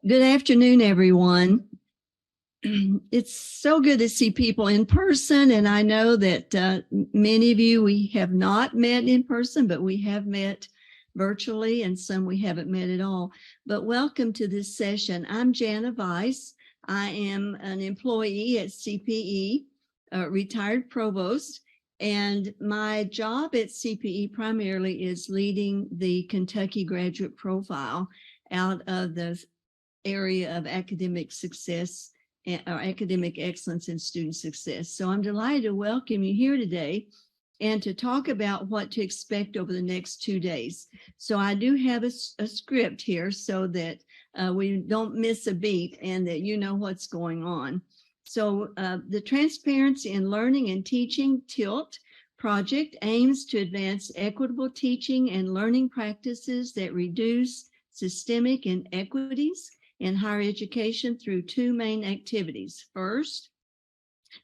Good afternoon, everyone. It's so good to see people in person, and I know that many of you we have not met in person, but we have met virtually, and some we haven't met at all. But welcome to this session. I'm Jana Weiss. I am an employee at CPE, retired provost, and my job at CPE primarily is leading the Kentucky graduate profile out of the area of academic success or academic excellence and student success. So I'm delighted to welcome you here today and to talk about what to expect over the next 2 days. So I do have a script here so that we don't miss a beat and that you know what's going on. So the Transparency in Learning and Teaching TILT project aims to advance equitable teaching and learning practices that reduce systemic inequities in higher education through two main activities. First,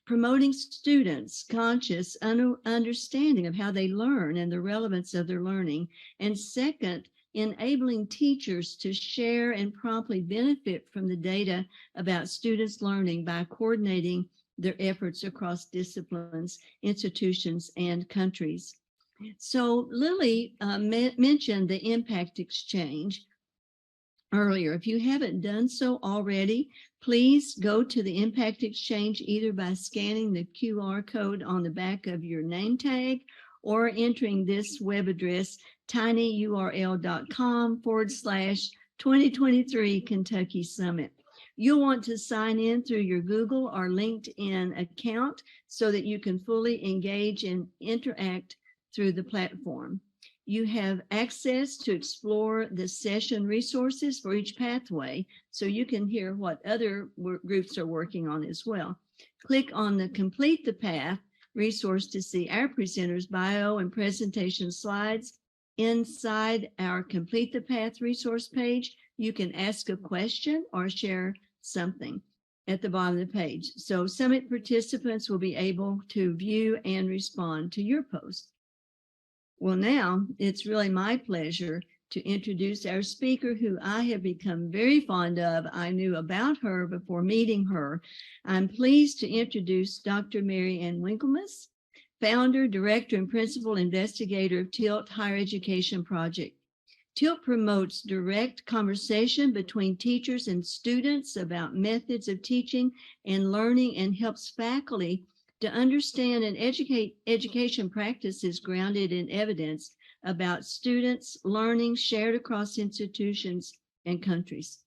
promoting students' conscious understanding of how they learn and the relevance of their learning. And second, enabling teachers to share and promptly benefit from the data about students' learning by coordinating their efforts across disciplines, institutions, and countries. So Lily mentioned the impact exchange earlier. If you haven't done so already, please go to the Impact Exchange either by scanning the QR code on the back of your name tag or entering this web address, tinyurl.com/2023 Kentucky Summit. You'll want to sign in through your Google or LinkedIn account so that you can fully engage and interact through the platform. You have access to explore the session resources for each pathway, so you can hear what other groups are working on as well. Click on the Complete the Path resource to see our presenters' bio and presentation slides. Inside our Complete the Path resource page, you can ask a question or share something at the bottom of the page. So summit participants will be able to view and respond to your post. Well, now it's really my pleasure to introduce our speaker, who I have become very fond of. I knew about her before meeting her. I'm pleased to introduce Dr. Mary Ann Winkelmes, founder, director, and principal investigator of TILT Higher Education Project. TILT promotes direct conversation between teachers and students about methods of teaching and learning and helps faculty to understand and educate education practices grounded in evidence about students' learning shared across institutions and countries.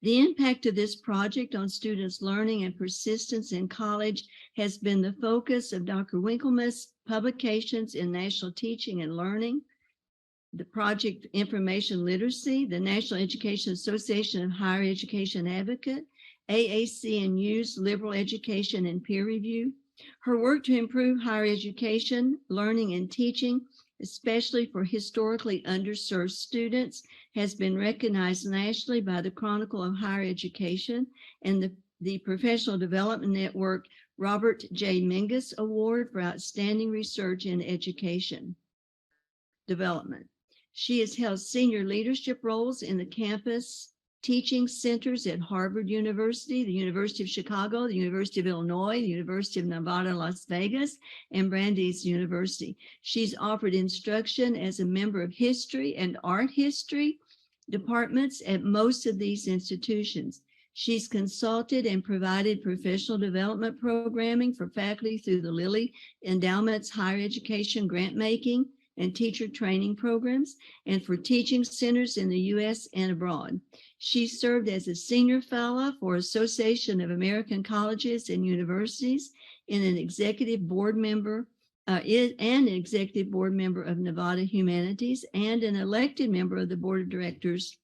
The impact of this project on students' learning and persistence in college has been the focus of Dr. Winkelmes' publications in National Teaching and Learning, the Project Information Literacy, the National Education Association of Higher Education Advocate, AAC&U's Liberal Education and Peer Review. Her work to improve higher education, learning, and teaching, especially for historically underserved students, has been recognized nationally by the Chronicle of Higher Education and the Professional Development Network Robert J. Mingus Award for Outstanding Research in Education Development. She has held senior leadership roles in the campus teaching centers at Harvard University, the University of Chicago, the University of Illinois, the University of Nevada, Las Vegas, and Brandeis University. She's offered instruction as a member of history and art history departments at most of these institutions. She's consulted and provided professional development programming for faculty through the Lilly Endowment's higher education grant making and teacher training programs, and for teaching centers in the U.S. and abroad. She served as a senior fellow for Association of American Colleges and Universities and an executive board member of Nevada Humanities and an elected member of the board of directors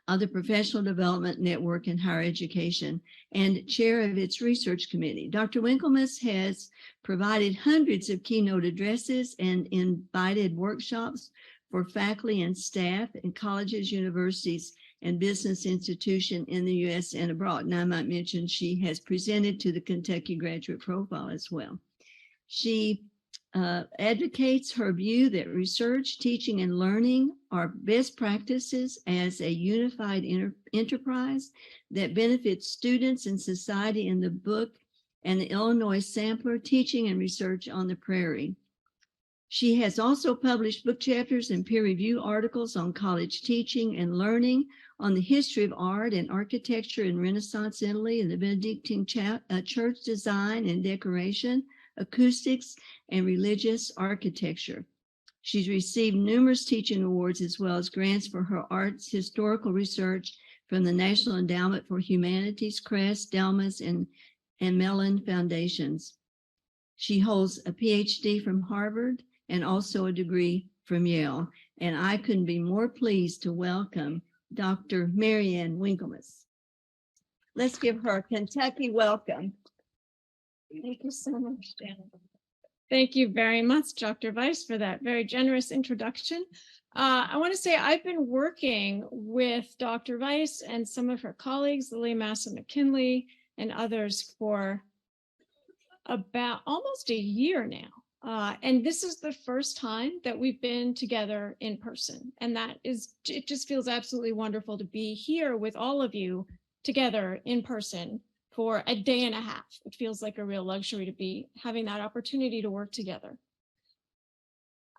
of the Professional Development Network in Higher Education and chair of its research committee. Dr. Winkelmes has provided hundreds of keynote addresses and invited workshops for faculty and staff in colleges, universities, and business institutions in the U.S. and abroad. And I might mention she has presented to the Kentucky Graduate Profile as well. She advocates her view that research, teaching, and learning are best practices as a unified enterprise that benefits students and society in the book and the Illinois Sampler, Teaching and Research on the Prairie. She has also published book chapters and peer review articles on college teaching and learning, on the history of art and architecture in Renaissance Italy and the Benedictine church design and decoration, acoustics, and religious architecture. She's received numerous teaching awards as well as grants for her arts historical research from the National Endowment for Humanities, Crest, Delmas, and Mellon Foundations. She holds a PhD from Harvard and also a degree from Yale. And I couldn't be more pleased to welcome Dr. Marianne Winkelmes. Let's give her a Kentucky welcome. Thank you so much, Janet. Thank you very much, Dr. Weiss, for that very generous introduction. I want to say I've been working with Dr. Weiss and some of her colleagues, Lily Massa McKinley and others, for about almost a year now. And this is the first time that we've been together in person. And it just feels absolutely wonderful to be here with all of you together in person for a day and a half. It feels like a real luxury to be having that opportunity to work together.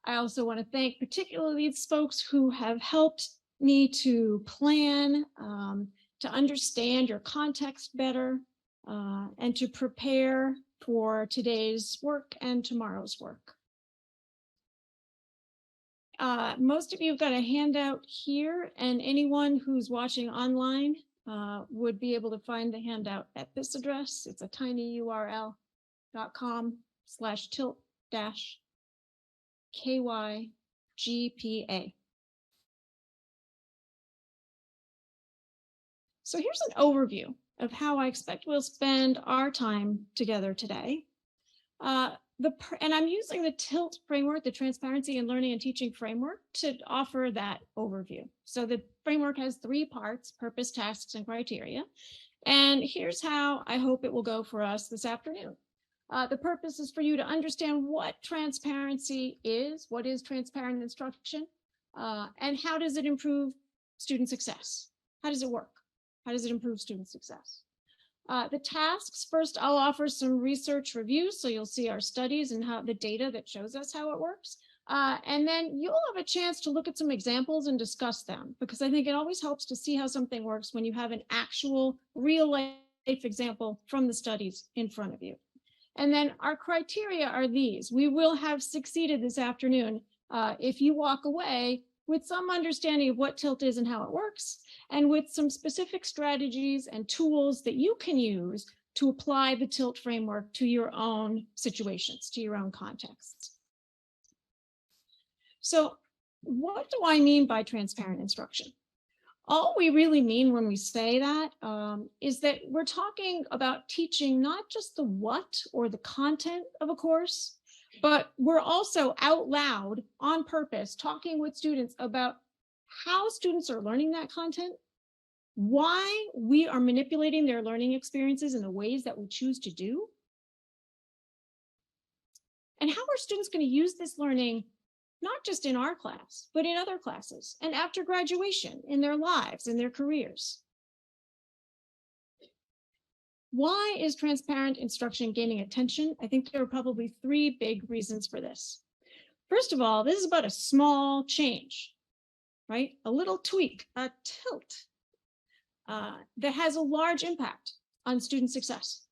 I also want to thank particularly these folks who have helped me to plan, to understand your context better, and to prepare for today's work and tomorrow's work. Most of you have got a handout here, and anyone who's watching online would be able to find the handout at this address. It's a tiny url.com/tilt-kygpa. So here's an overview of how I expect we'll spend our time together today. And I'm using the TILT framework, the Transparency in Learning and Teaching framework, to offer that overview. So the framework has 3 parts: purpose, tasks, and criteria. And here's how I hope it will go for us this afternoon. The purpose is for you to understand what transparency is, what is transparent instruction, and how does it improve student success? How does it work? How does it improve student success? The tasks, first, I'll offer some research reviews, so you'll see our studies and how the data that shows us how it works. And then you'll have a chance to look at some examples and discuss them, because I think it always helps to see how something works when you have an actual real life example from the studies in front of you. And then our criteria are these. We will have succeeded this afternoon if you walk away with some understanding of what TILT is and how it works, and with some specific strategies and tools that you can use to apply the TILT framework to your own situations, to your own contexts. So what do I mean by transparent instruction? All we really mean when we say that is that we're talking about teaching not just the what or the content of a course, but we're also out loud on purpose talking with students about how students are learning that content, why we are manipulating their learning experiences in the ways that we choose to do, and how are students going to use this learning not just in our class, but in other classes and after graduation, in their lives, in their careers. Why is transparent instruction gaining attention? I think there are probably 3 big reasons for this. First of all, this is about a small change, right? A little tweak, a tilt that has a large impact on student success.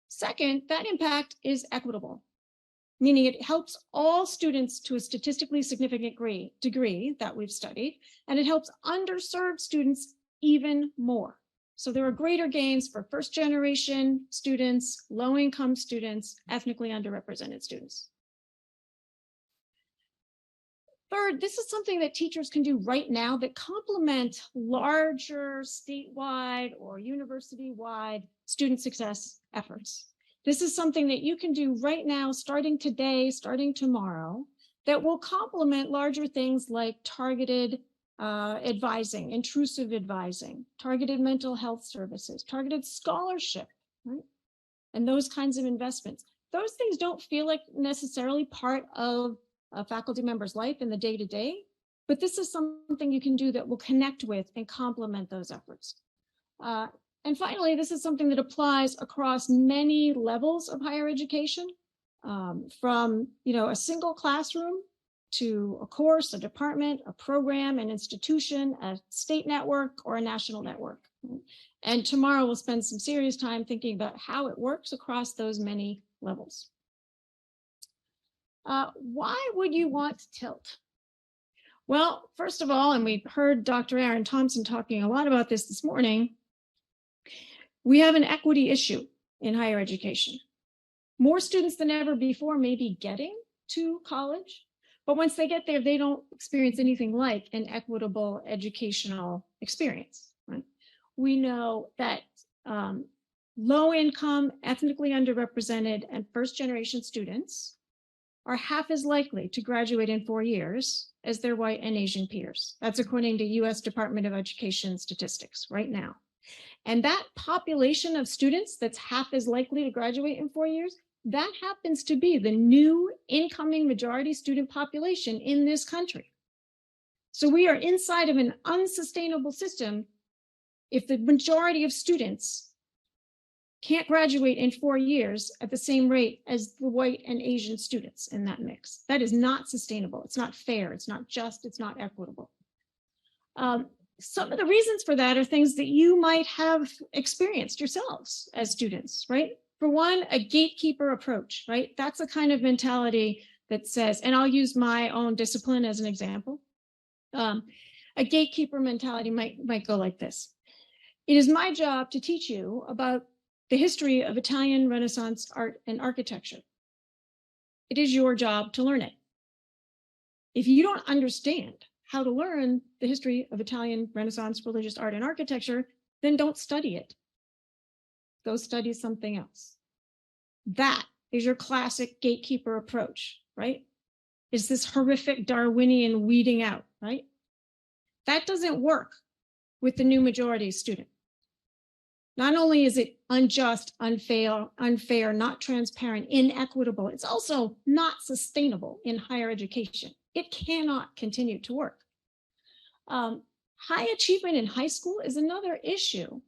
Second, that impact is equitable, meaning it helps all students to a statistically significant degree that we've studied, and it helps underserved students even more. So there are greater gains for first-generation students, low-income students, ethnically underrepresented students. Third, this is something that teachers can do right now that complement larger statewide or university-wide student success efforts. This is something that you can do right now, starting today, starting tomorrow, that will complement larger things like targeted advising, intrusive advising, targeted mental health services, targeted scholarship, right? And those kinds of investments. those things don't feel like necessarily part of a faculty member's life in the day-to-day, but this is something you can do that will connect with and complement those efforts. And finally, this is something that applies across many levels of higher education, from a single classroom to a course, a department, a program, an institution, a state network, or a national network. And tomorrow we'll spend some serious time thinking about how it works across those many levels. Why would you want TILT? Well, first of all, and we heard Dr. Aaron Thompson talking a lot about this morning, we have an equity issue in higher education. More students than ever before may be getting to college, but once they get there, they don't experience anything like an equitable educational experience. Right? We know that low income, ethnically underrepresented, and first generation students are half as likely to graduate in 4 years as their white and Asian peers. That's according to US Department of Education statistics right now. And that population of students that's half as likely to graduate in 4 years, that happens to be the new incoming majority student population in this country. So we are inside of an unsustainable system if the majority of students can't graduate in 4 years at the same rate as the white and Asian students in that mix. That is not sustainable. It's not fair. It's not just. It's not equitable. Some of the reasons for that are things that you might have experienced yourselves as students, right? For one, a gatekeeper approach, right? That's a kind of mentality that says, and I'll use my own discipline as an example. A gatekeeper mentality might go like this. It is my job to teach you about the history of Italian Renaissance art and architecture. It is your job to learn it. If you don't understand how to learn the history of Italian Renaissance religious art and architecture, then don't study it. Go study something else. That is your classic gatekeeper approach, right? Is this horrific Darwinian weeding out, right? That doesn't work with the new majority student. Not only is it unjust, unfair, not transparent, inequitable, it's also not sustainable in higher education. It cannot continue to work. High achievement in high school is another issue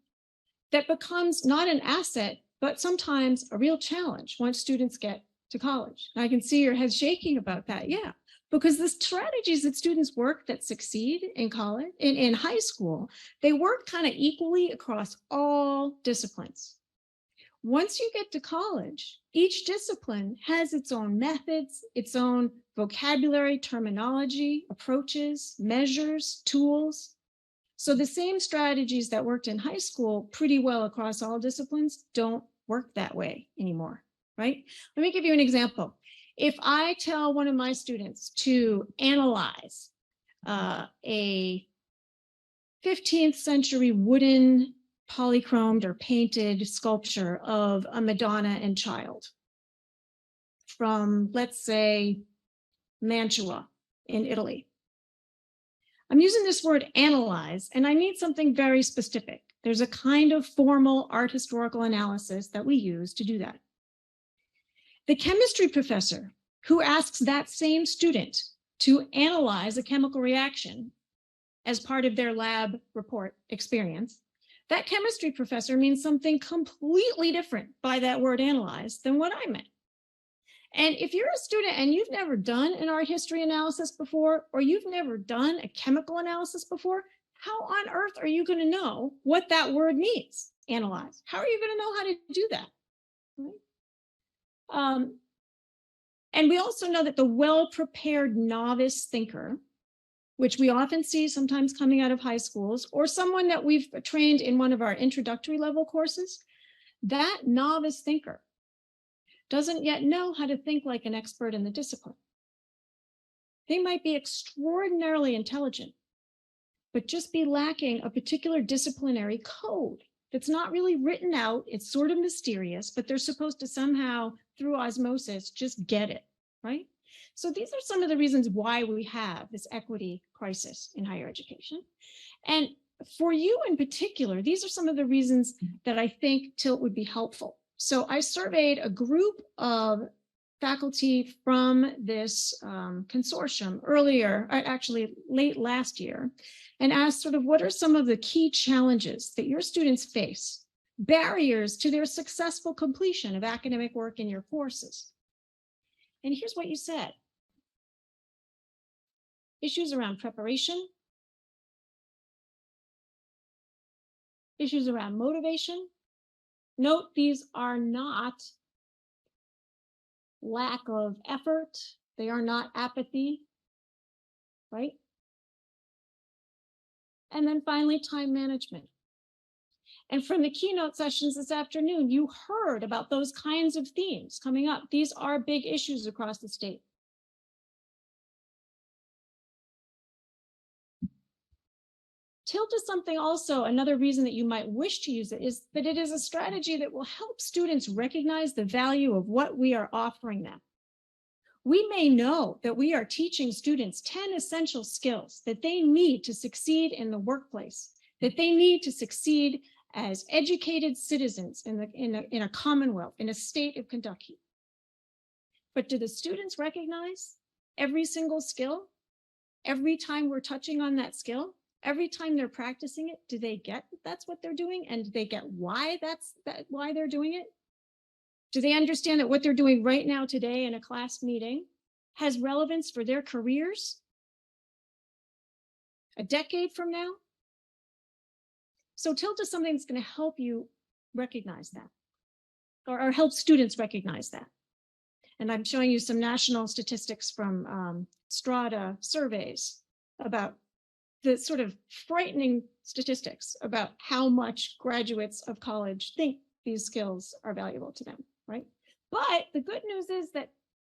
that becomes not an asset, but sometimes a real challenge once students get to college. And I can see your head shaking about that. Yeah, because the strategies that students work that succeed in college, in high school, they work kind of equally across all disciplines. Once you get to college, each discipline has its own methods, its own vocabulary, terminology, approaches, measures, tools. So the same strategies that worked in high school pretty well across all disciplines don't work that way anymore, right? Let me give you an example. If I tell one of my students to analyze a 15th century wooden polychromed or painted sculpture of a Madonna and Child from, let's say, Mantua in Italy. I'm using this word analyze, and I need something very specific. There's a kind of formal art historical analysis that we use to do that. The chemistry professor who asks that same student to analyze a chemical reaction as part of their lab report experience, that chemistry professor means something completely different by that word analyze than what I meant. And if you're a student and you've never done an art history analysis before, or you've never done a chemical analysis before, how on earth are you going to know what that word means, analyze? How are you going to know how to do that? Right? And we also know that the well-prepared novice thinker, which we often see sometimes coming out of high schools, or someone that we've trained in one of our introductory level courses, that novice thinker doesn't yet know how to think like an expert in the discipline. They might be extraordinarily intelligent, but just be lacking a particular disciplinary code that's not really written out. It's sort of mysterious, but they're supposed to somehow, through osmosis, just get it, right? So these are some of the reasons why we have this equity crisis in higher education. And for you in particular, these are some of the reasons that I think TILT would be helpful. So I surveyed a group of faculty from this consortium earlier, actually late last year, and asked sort of what are some of the key challenges that your students face, barriers to their successful completion of academic work in your courses. And here's what you said. Issues around preparation, issues around motivation. Note, these are not lack of effort. They are not apathy, right? And then finally, time management. And from the keynote sessions this afternoon, you heard about those kinds of themes coming up. These are big issues across the state. Tilt is something also, another reason that you might wish to use it is that it is a strategy that will help students recognize the value of what we are offering them. We may know that we are teaching students 10 essential skills that they need to succeed in the workplace, that they need to succeed as educated citizens in a commonwealth, in a state of Kentucky. But do the students recognize every single skill? Every time we're touching on that skill, every time they're practicing it, do they get that that's what they're doing? And do they get why why they're doing it? Do they understand that what they're doing right now today in a class meeting has relevance for their careers a decade from now? So Tilt is something that's going to help you recognize that, or help students recognize that. And I'm showing you some national statistics from Strata surveys about the sort of frightening statistics about how much graduates of college think these skills are valuable to them, right? But the good news is that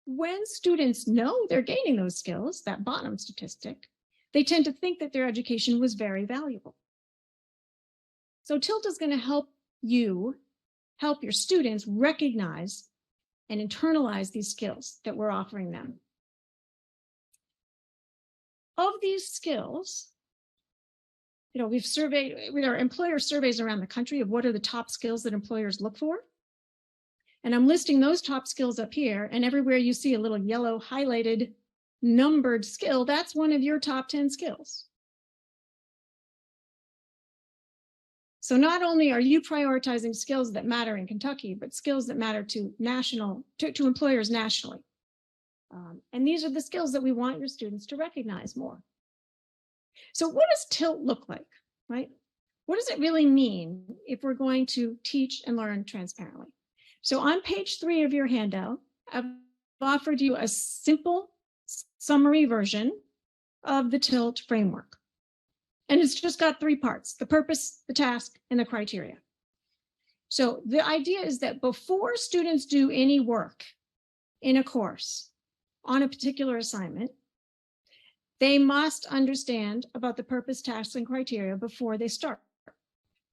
when students know they're gaining those skills, that bottom statistic, they tend to think that their education was very valuable. So Tilt is going to help you, help your students recognize and internalize these skills that we're offering them. Of these skills, we've surveyed with our employer surveys around the country of what are the top skills that employers look for. And I'm listing those top skills up here, and everywhere you see a little yellow highlighted numbered skill, that's one of your top 10 skills. So not only are you prioritizing skills that matter in Kentucky, but skills that matter to employers nationally. And these are the skills that we want your students to recognize more. So what does Tilt look like, right? What does it really mean if we're going to teach and learn transparently? So on page 3 of your handout, I've offered you a simple summary version of the Tilt framework. And it's just got 3 parts: the purpose, the task, and the criteria. So the idea is that before students do any work in a course on a particular assignment, they must understand about the purpose, task, and criteria before they start.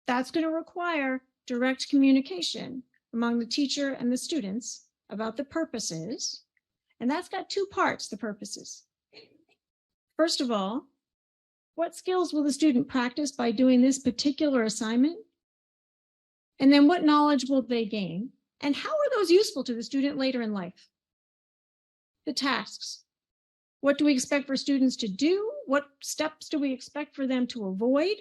That's going to require direct communication among the teacher and the students about the purposes. And that's got 2 parts, the purposes. First of all, what skills will the student practice by doing this particular assignment? And then what knowledge will they gain? And how are those useful to the student later in life? The tasks. What do we expect for students to do? What steps do we expect for them to avoid?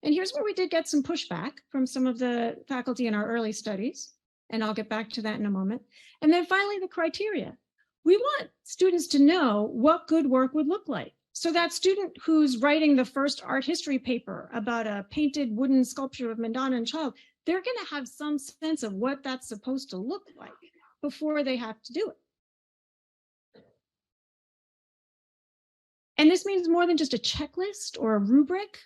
And here's where we did get some pushback from some of the faculty in our early studies, and I'll get back to that in a moment. And then finally, the criteria. We want students to know what good work would look like. So that student who's writing the first art history paper about a painted wooden sculpture of Madonna and Child, they're going to have some sense of what that's supposed to look like before they have to do it. And this means more than just a checklist or a rubric.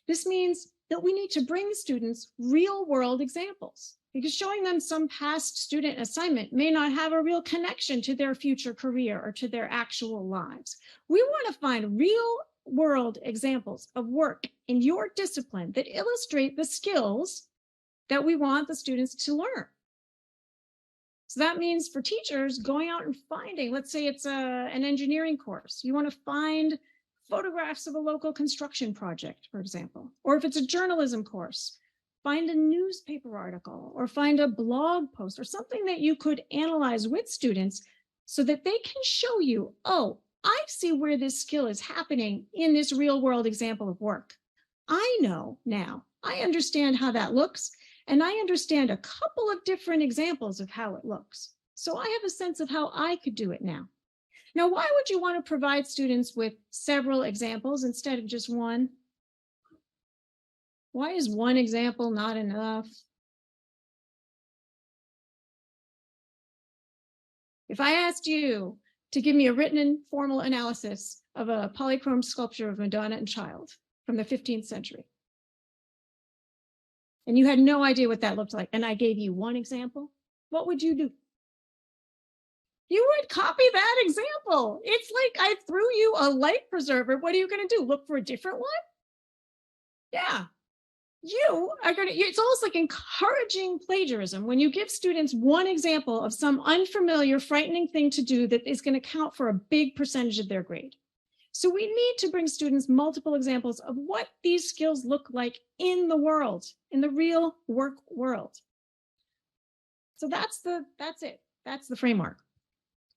This means that we need to bring students real world examples, because showing them some past student assignment may not have a real connection to their future career or to their actual lives. We want to find real world examples of work in your discipline that illustrate the skills that we want the students to learn. So that means for teachers, going out and finding, let's say it's an engineering course, you want to find photographs of a local construction project, for example. Or if it's a journalism course, find a newspaper article or find a blog post or something that you could analyze with students so that they can show you, oh, I see where this skill is happening in this real world example of work. I know now, I understand how that looks, and I understand a couple of different examples of how it looks. So I have a sense of how I could do it now. Now, why would you want to provide students with several examples instead of just one? Why is one example not enough? If I asked you to give me a written and formal analysis of a polychrome sculpture of Madonna and Child from the 15th century, and you had no idea what that looked like, and I gave you one example, what would you do? You would copy that example. It's like I threw you a light preserver. What are you going to do? Look for a different one? Yeah. You are going to, it's almost like encouraging plagiarism when you give students one example of some unfamiliar, frightening thing to do that is going to count for a big percentage of their grade. So we need to bring students multiple examples of what these skills look like in the world, in the real work world. So that's it. That's the framework.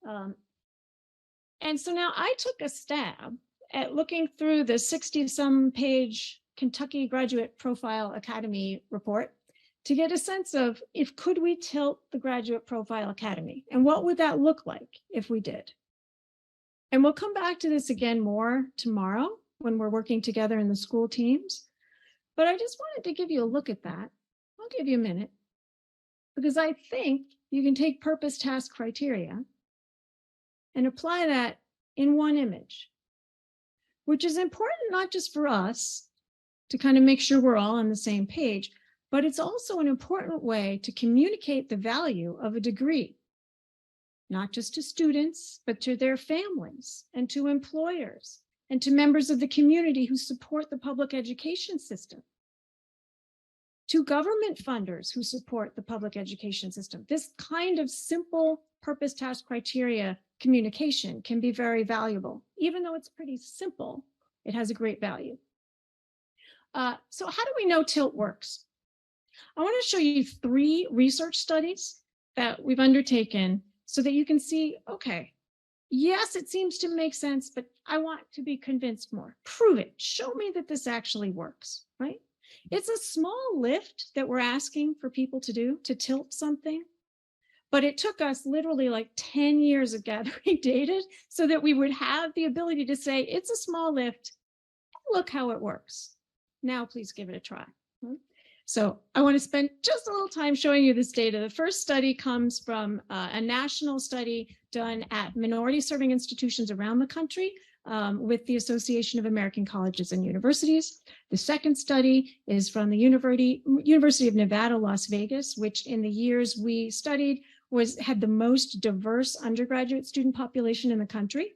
And so now I took a stab at looking through the 60-some page Kentucky Graduate Profile Academy report to get a sense of if could we tilt the Graduate Profile Academy, and what would that look like if we did? And we'll come back to this again more tomorrow when we're working together in the school teams. But I just wanted to give you a look at that. I'll give you a minute, because I think you can take purpose, task, criteria and apply that in one image, which is important not just for us to kind of make sure we're all on the same page, but it's also an important way to communicate the value of a degree, not just to students, but to their families and to employers and to members of the community who support the public education system, to government funders who support the public education system. This kind of simple purpose, task, criteria communication can be very valuable. Even though it's pretty simple, it has a great value. So how do we know TILT works? I want to show you 3 research studies that we've undertaken so that you can see, okay, yes, it seems to make sense, but I want to be convinced more. Prove it. Show me that this actually works, right? It's a small lift that we're asking for people to do to tilt something. But it took us literally like 10 years of gathering data so that we would have the ability to say, it's a small lift, look how it works. Now, please give it a try. So I want to spend just a little time showing you this data. The first study comes from a national study done at minority serving institutions around the country with the Association of American Colleges and Universities. The second study is from the University of Nevada, Las Vegas, which in the years we studied had the most diverse undergraduate student population in the country.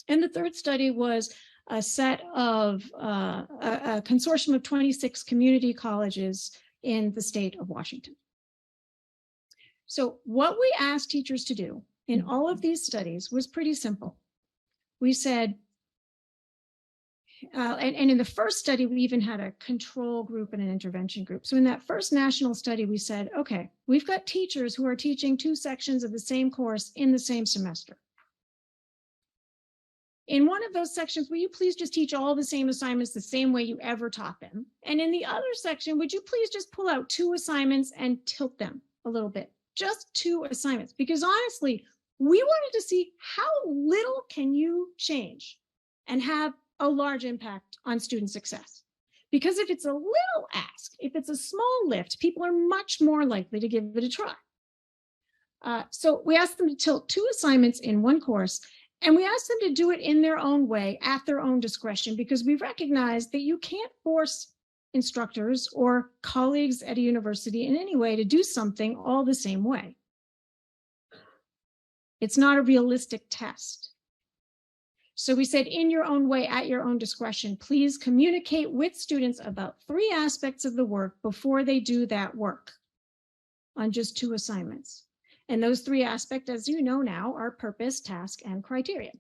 And the third study was a set of a consortium of 26 community colleges in the state of Washington. So what we asked teachers to do in all of these studies was pretty simple. We said, and in the first study, we even had a control group and an intervention group. So in that first national study, we said, okay, we've got teachers who are teaching 2 sections of the same course in the same semester. In one of those sections, will you please just teach all the same assignments the same way you ever taught them? And in the other section, would you please just pull out 2 assignments and tilt them a little bit? Just 2 assignments, because honestly, we wanted to see how little can you change and have a large impact on student success. Because if it's a little ask, if it's a small lift, people are much more likely to give it a try. So we asked them to tilt 2 assignments in one course, and we asked them to do it in their own way, at their own discretion, because we recognize that you can't force instructors or colleagues at a university in any way to do something all the same way. It's not a realistic test. So we said, in your own way, at your own discretion, please communicate with students about 3 aspects of the work before they do that work on just 2 assignments. And those 3 aspects, as you know now, are purpose, task, and criteria.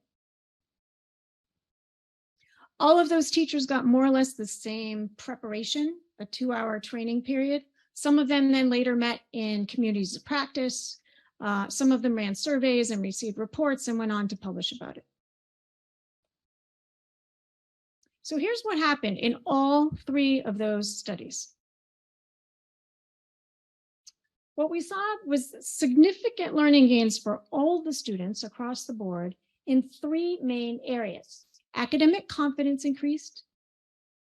All of those teachers got more or less the same preparation a 2-hour training period. Some of them then later met in communities of practice. Some of them ran surveys and received reports and went on to publish about it. So here's what happened in all 3 of those studies. What we saw was significant learning gains for all the students across the board in 3 main areas. Academic confidence increased,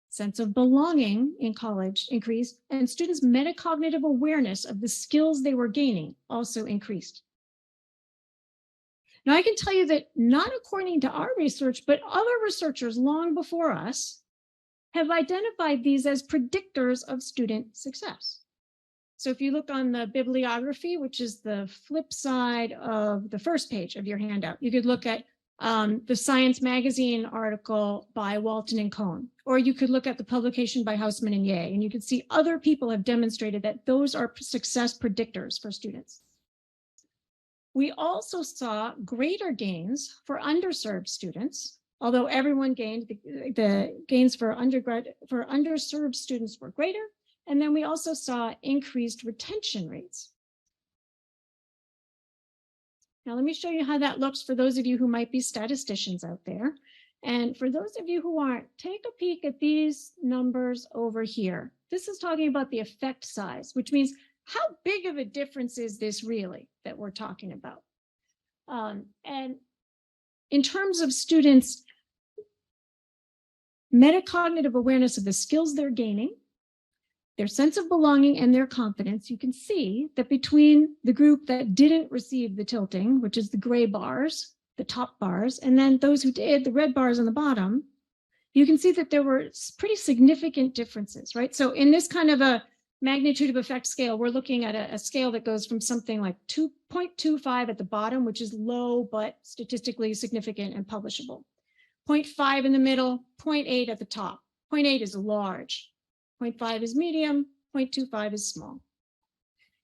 sense of belonging in college increased, and students' metacognitive awareness of the skills they were gaining also increased. Now, I can tell you that not according to our research, but other researchers long before us have identified these as predictors of student success. So if you look on the bibliography, which is the flip side of the first page of your handout, you could look at the Science Magazine article by Walton and Cohn, or you could look at the publication by Hausman and Ye, and you can see other people have demonstrated that those are success predictors for students. We also saw greater gains for underserved students, although everyone gained, the gains for underserved students were greater. And then we also saw increased retention rates. Now, let me show you how that looks for those of you who might be statisticians out there. And for those of you who aren't, take a peek at these numbers over here. This is talking about the effect size, which means how big of a difference is this really that we're talking about? And in terms of students' metacognitive awareness of the skills they're gaining, their sense of belonging, and their confidence, you can see that between the group that didn't receive the tilting, which is the gray bars, the top bars, and then those who did, the red bars on the bottom, you can see that there were pretty significant differences, right? So in this kind of a magnitude of effect scale, we're looking at a scale that goes from something like 2.25 at the bottom, which is low but statistically significant and publishable. 0.5 in the middle, 0.8 at the top. 0.8 is large. 0.5 is medium, 0.25 is small.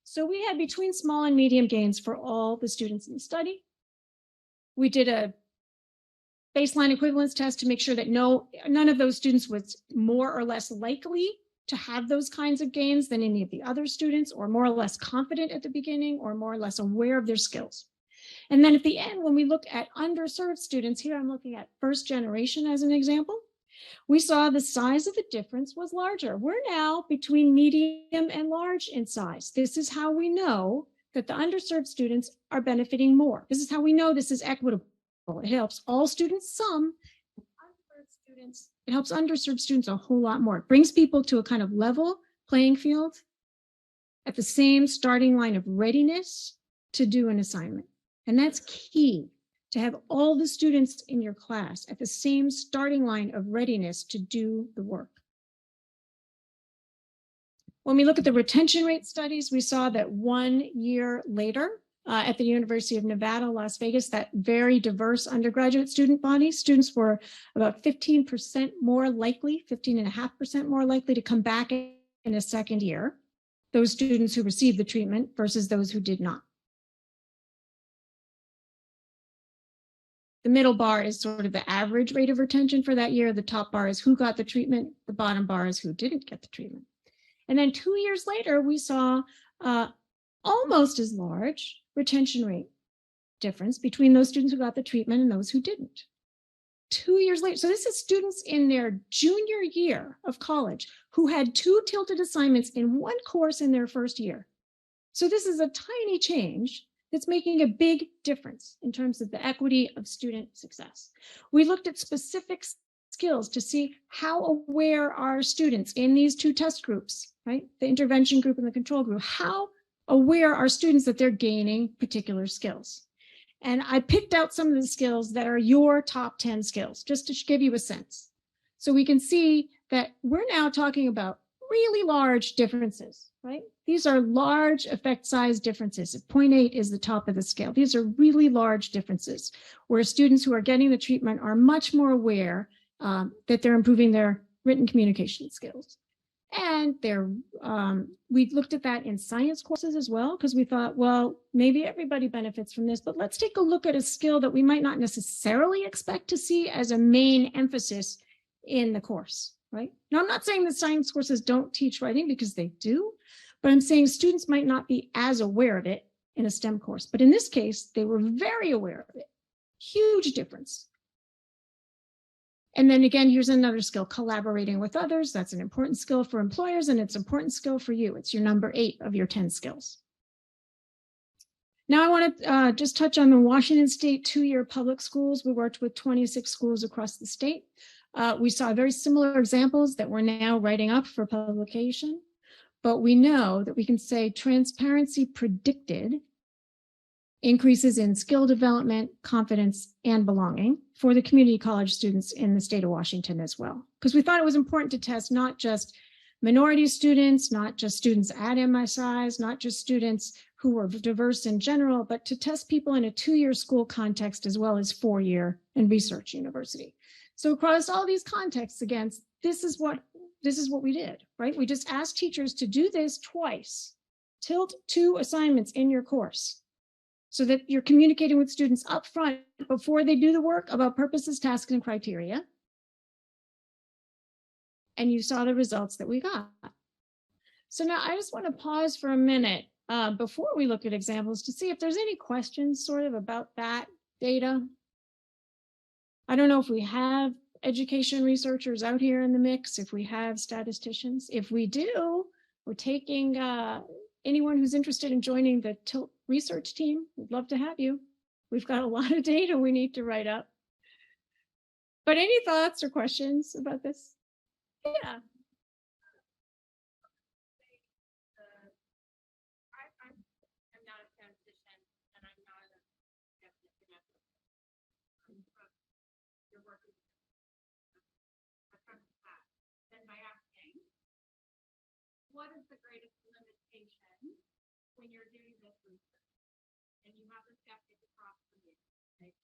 So we had between small and medium gains for all the students in the study. We did a baseline equivalence test to make sure that none of those students was more or less likely to have those kinds of gains than any of the other students, or more or less confident at the beginning, or more or less aware of their skills. And then at the end, when we look at underserved students, here I'm looking at first generation as an example, we saw the size of the difference was larger. We're now between medium and large in size. This is how we know that the underserved students are benefiting more. This is how we know this is equitable. It helps all students some, it helps underserved students a whole lot more. It brings people to a kind of level playing field at the same starting line of readiness to do an assignment. And that's key, to have all the students in your class at the same starting line of readiness to do the work. When we look at the retention rate studies, we saw that 1 year later, at the University of Nevada, Las Vegas, that very diverse undergraduate student body, students were about 15% more likely, 15.5% more likely to come back in a second year, those students who received the treatment versus those who did not. The middle bar is sort of the average rate of retention for that year. The top bar is who got the treatment. The bottom bar is who didn't get the treatment. And then 2 years later, we saw almost as large retention rate difference between those students who got the treatment and those who didn't. 2 years later, so this is students in their junior year of college who had 2 tilted assignments in one course in their first year. So this is a tiny change that's making a big difference in terms of the equity of student success. We looked at specific skills to see how aware are students in these 2 test groups, right? The intervention group and the control group. How aware are students that they're gaining particular skills? And I picked out some of the skills that are your top 10 skills, just to give you a sense. So we can see that we're now talking about really large differences, right? These are large effect size differences. 0.8 is the top of the scale. These are really large differences where students who are getting the treatment are much more aware that they're improving their written communication skills. And we looked at that in science courses as well, because we thought, well, maybe everybody benefits from this, but let's take a look at a skill that we might not necessarily expect to see as a main emphasis in the course. right? Now, I'm not saying that science courses don't teach writing, because they do, but I'm saying students might not be as aware of it in a STEM course. But in this case, they were very aware of it. Huge difference. And then again, here's another skill, collaborating with others. That's an important skill for employers, and it's an important skill for you. It's your number 8 of your 10 skills. Now I want to just touch on the Washington State 2-year public schools. We worked with 26 schools across the state. We saw very similar examples that we're now writing up for publication, but we know that we can say transparency predicted increases in skill development, confidence, and belonging for the community college students in the state of Washington as well. Because we thought it was important to test not just minority students, not just students at MSIs, not just students who were diverse in general, but to test people in a 2-year school context as well as 4-year and research university. So across all these contexts, again, this is what we did, right? We just asked teachers to do this twice. Tilt 2 assignments in your course, so that you're communicating with students up front before they do the work about purposes, tasks, and criteria. And you saw the results that we got. So now I just want to pause for a minute before we look at examples to see if there's any questions sort of about that data. I don't know if we have education researchers out here in the mix, if we have statisticians. If we do, we're taking anyone who's interested in joining the TILT research team. We'd love to have you. We've got a lot of data we need to write up. But any thoughts or questions about this? Yeah. I'm not a statistician, and I'm not a definition of your work. Then by asking, what is the greatest limitation when you're doing this research? And you have the skeptic across the board. Right?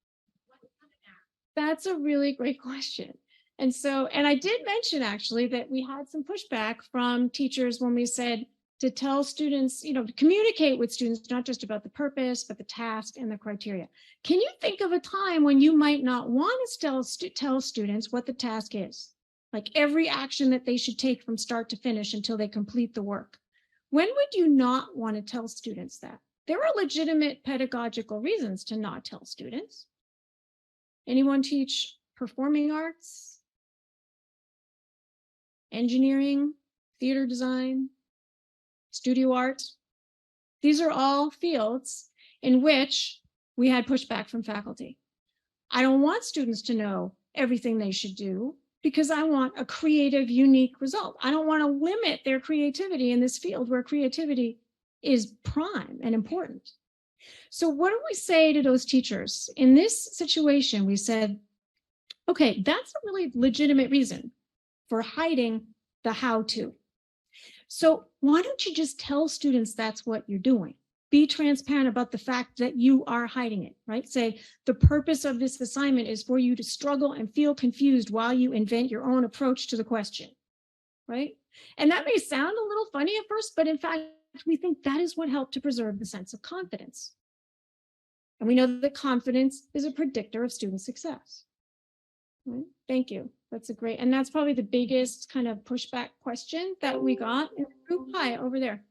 What's coming out? That's a really great question. And so, and I did mention actually that we had some pushback from teachers when we said to tell students, to communicate with students, not just about the purpose, but the task and the criteria. Can you think of a time when you might not want to tell students what the task is? Like every action that they should take from start to finish until they complete the work. When would you not want to tell students that? There are legitimate pedagogical reasons to not tell students. Anyone teach performing arts, engineering, theater design, studio art? These are all fields in which we had pushback from faculty. I don't want students to know everything they should do because I want a creative, unique result. I don't want to limit their creativity in this field where creativity is prime and important. So what do we say to those teachers? In this situation, we said, okay, that's a really legitimate reason for hiding the how-to. So why don't you just tell students that's what you're doing? Be transparent about the fact that you are hiding it, right? Say, the purpose of this assignment is for you to struggle and feel confused while you invent your own approach to the question, right? And that may sound a little funny at first, but in fact, we think that is what helped to preserve the sense of confidence. And we know that confidence is a predictor of student success. Right? Thank you. That's a great, and that's probably the biggest kind of pushback question that we got in the group. Hi, over there.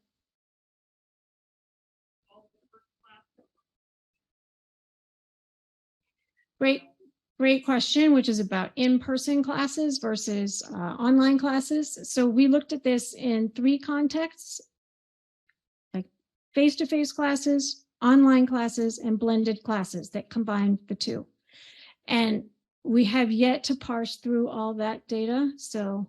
Great question, which is about in-person classes versus online classes. So we looked at this in 3 contexts, like face-to-face classes, online classes, and blended classes that combine the 2. And we have yet to parse through all that data. So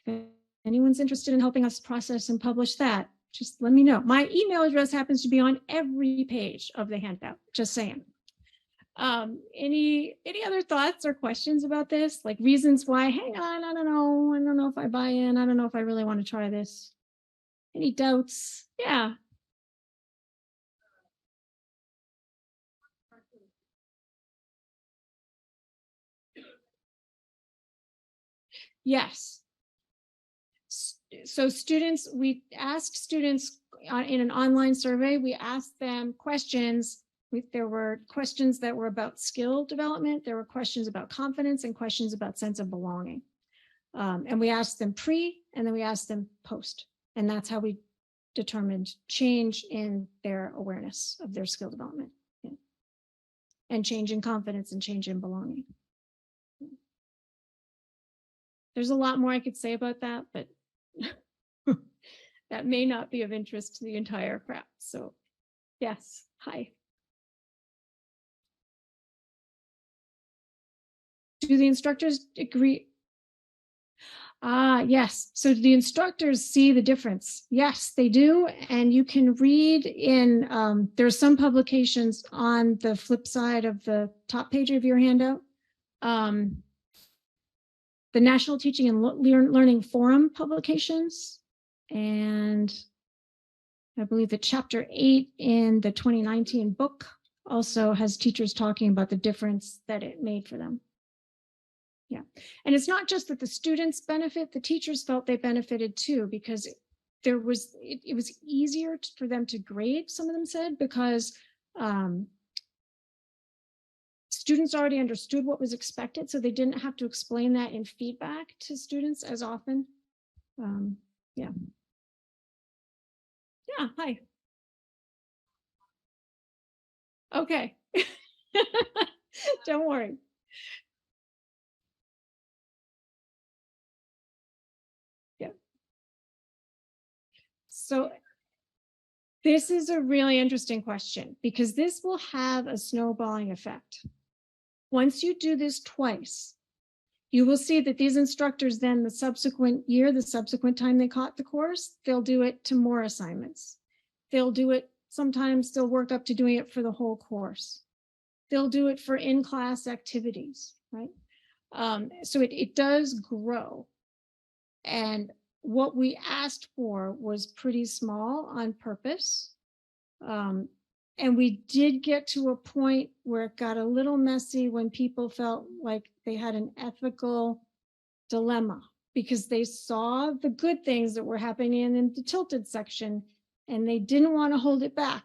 if anyone's interested in helping us process and publish that, just let me know. My email address happens to be on every page of the handout, just saying. Any other thoughts or questions about this? Like reasons why, hang on, I don't know if I buy in. I don't know if I really want to try this. Any doubts? Yeah. Yes. So students, we asked students in an online survey, we asked them questions. There were questions that were about skill development. There were questions about confidence and questions about sense of belonging. And we asked them pre, and then we asked them post. And that's how we determined change in their awareness of their skill development. Yeah. And change in confidence and change in belonging. There's a lot more I could say about that, but that may not be of interest to the entire crowd. So yes, hi. Do the instructors agree? Yes. So do the instructors see the difference? Yes, they do. And you can read in, there are some publications on the flip side of the top page of your handout. The National Teaching and Learning Forum publications. And I believe that chapter 8 in the 2019 book also has teachers talking about the difference that it made for them. Yeah. And it's not just that the students benefit, the teachers felt they benefited too, because there was, it was easier for them to grade, some of them said, because students already understood what was expected, so they didn't have to explain that in feedback to students as often. Yeah. Yeah, hi. Okay. Don't worry. Yeah. So this is a really interesting question because this will have a snowballing effect. Once you do this twice, you will see that these instructors then the subsequent year, the subsequent time they taught the course, they'll do it to more assignments. They'll do it, sometimes they'll work up to doing it for the whole course. They'll do it for in-class activities, right? So it does grow. And what we asked for was pretty small on purpose. And we did get to a point where it got a little messy when people felt like they had an ethical dilemma because they saw the good things that were happening in the tilted section and they didn't want to hold it back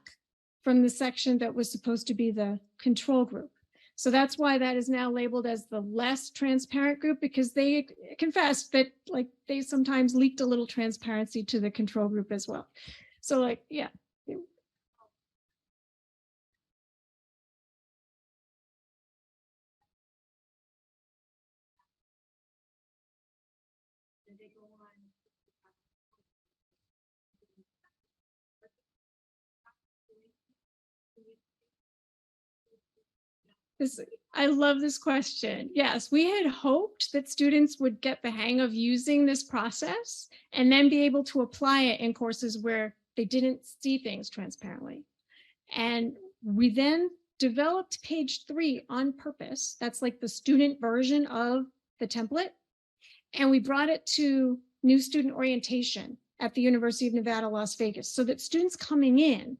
from the section that was supposed to be the control group. So that's why that is now labeled as the less transparent group, because they confessed that like they sometimes leaked a little transparency to the control group as well. So like, yeah. I love this question. Yes, we had hoped that students would get the hang of using this process and then be able to apply it in courses where they didn't see things transparently. And we then developed page 3 on purpose. That's like the student version of the template. And we brought it to new student orientation at the University of Nevada, Las Vegas, so that students coming in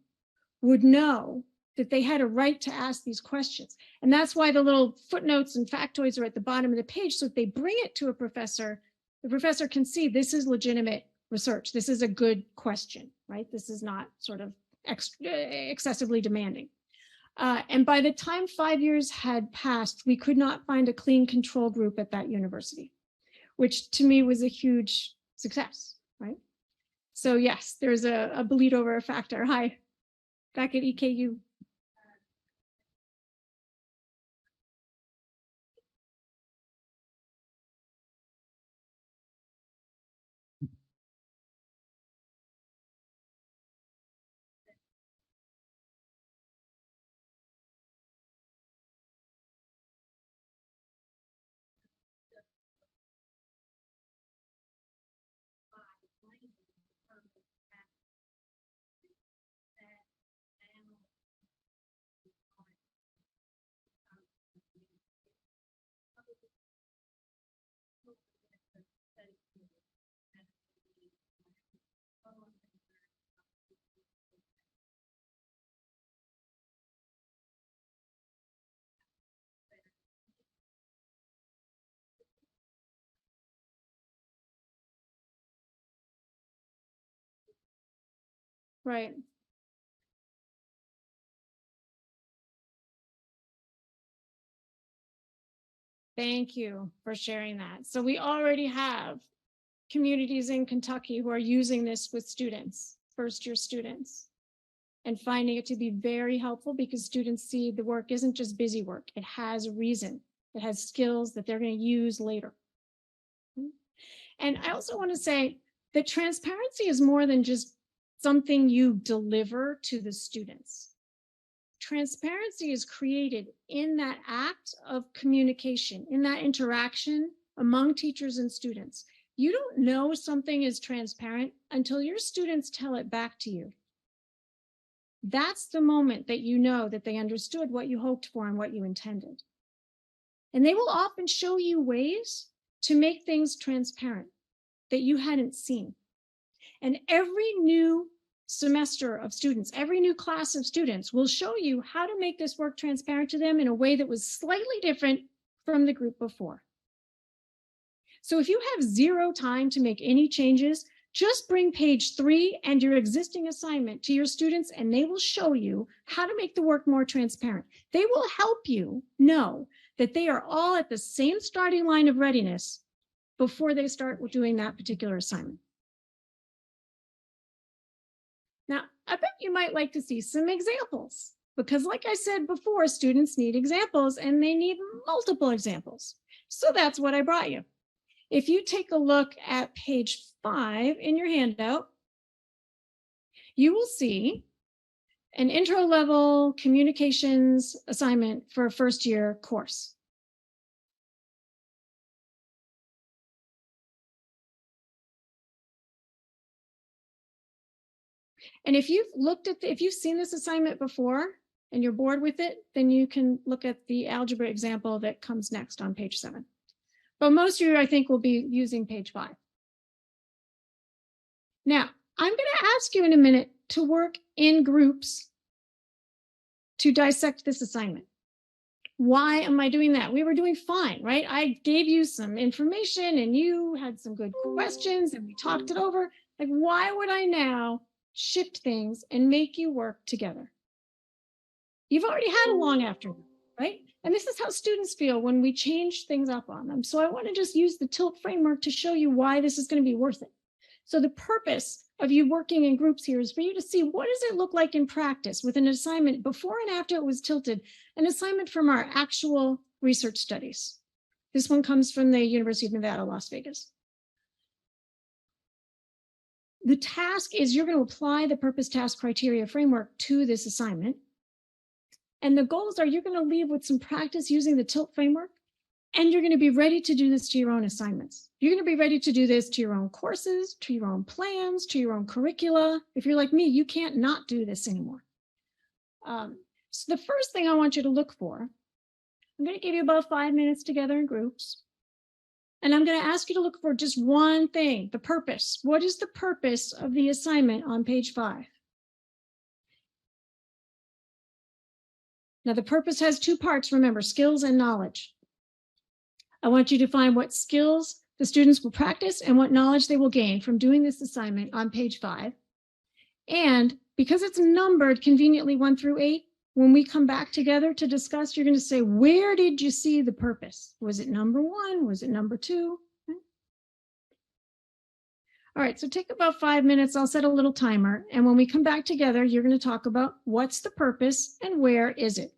would know that they had a right to ask these questions. And that's why the little footnotes and factoids are at the bottom of the page. So if they bring it to a professor, the professor can see this is legitimate research. This is a good question, right? This is not sort of excessively demanding. And by the time 5 years had passed, we could not find a clean control group at that university, which to me was a huge success, right? So yes, there's a bleed over factor. Hi, back at EKU. Right. Thank you for sharing that. So we already have communities in Kentucky who are using this with students, first-year students, and finding it to be very helpful because students see the work isn't just busy work. It has a reason. It has skills that they're going to use later. And I also want to say that transparency is more than just something you deliver to the students. Transparency is created in that act of communication, in that interaction among teachers and students. You don't know something is transparent until your students tell it back to you. That's the moment that you know that they understood what you hoped for and what you intended. And they will often show you ways to make things transparent that you hadn't seen. And every new semester of students, every new class of students will show you how to make this work transparent to them in a way that was slightly different from the group before. So if you have zero time to make any changes, just bring page 3 and your existing assignment to your students and they will show you how to make the work more transparent. They will help you know that they are all at the same starting line of readiness before they start doing that particular assignment. Now, I bet you might like to see some examples because like I said before, students need examples and they need multiple examples. So that's what I brought you. If you take a look at page 5 in your handout, you will see an intro level communications assignment for a first year course. And if you've looked at, if you've seen this assignment before and you're bored with it, then you can look at the algebra example that comes next on page 7. But most of you, I think, will be using page 5. Now, I'm going to ask you in a minute to work in groups to dissect this assignment. Why am I doing that? We were doing fine, right? I gave you some information and you had some good questions and we talked it over. Like, why would I now shift things and make you work together? You've already had a long afternoon, right? And this is how students feel when we change things up on them. So I want to just use the TILT framework to show you why this is going to be worth it. So the purpose of you working in groups here is for you to see what does it look like in practice with an assignment before and after it was tilted, an assignment from our actual research studies. This one comes from the University of Nevada, Las Vegas. The task is you're going to apply the purpose task criteria framework to this assignment. And the goals are you're going to leave with some practice using the TILT framework, and you're going to be ready to do this to your own assignments. You're going to be ready to do this to your own courses, to your own plans, to your own curricula. If you're like me, you can't not do this anymore. So the first thing I want you to look for, I'm going to give you about 5 minutes together in groups. And I'm going to ask you to look for just one thing, the purpose. What is the purpose of the assignment on page 5? Now, the purpose has 2 parts, remember, skills and knowledge. I want you to find what skills the students will practice and what knowledge they will gain from doing this assignment on page 5. And because it's numbered conveniently 1 through 8, when we come back together to discuss, you're going to say, where did you see the purpose? Was it number 1? Was it number 2? Okay. All right, so take about 5 minutes. I'll set a little timer. And when we come back together, you're going to talk about what's the purpose and where is it?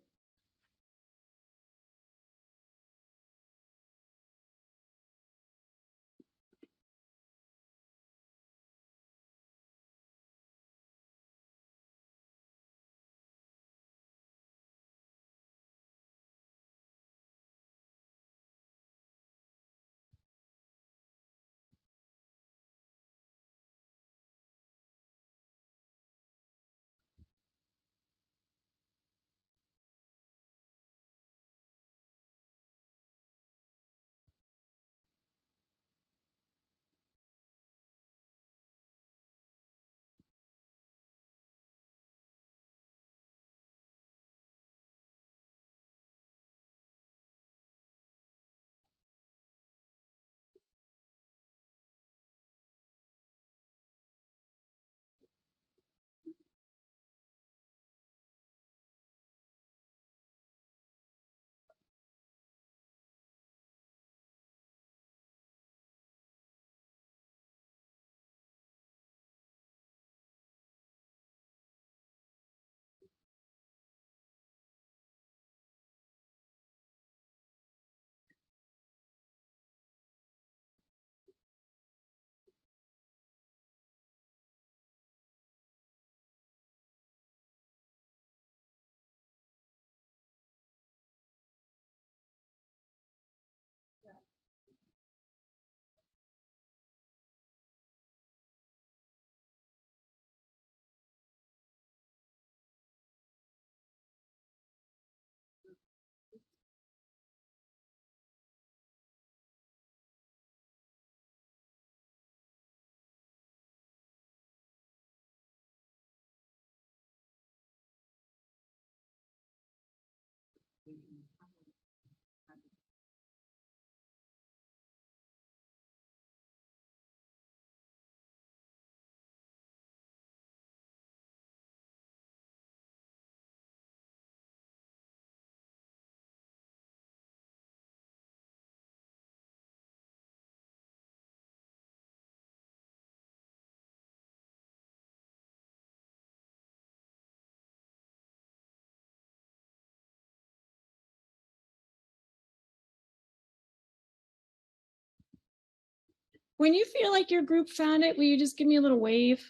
When you feel like your group found it, will you just give me a little wave?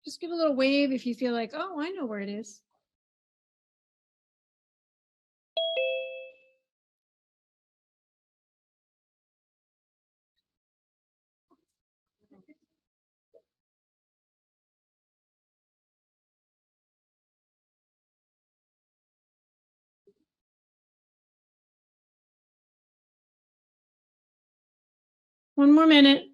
Just give a little wave if you feel like, oh, I know where it is. One more minute.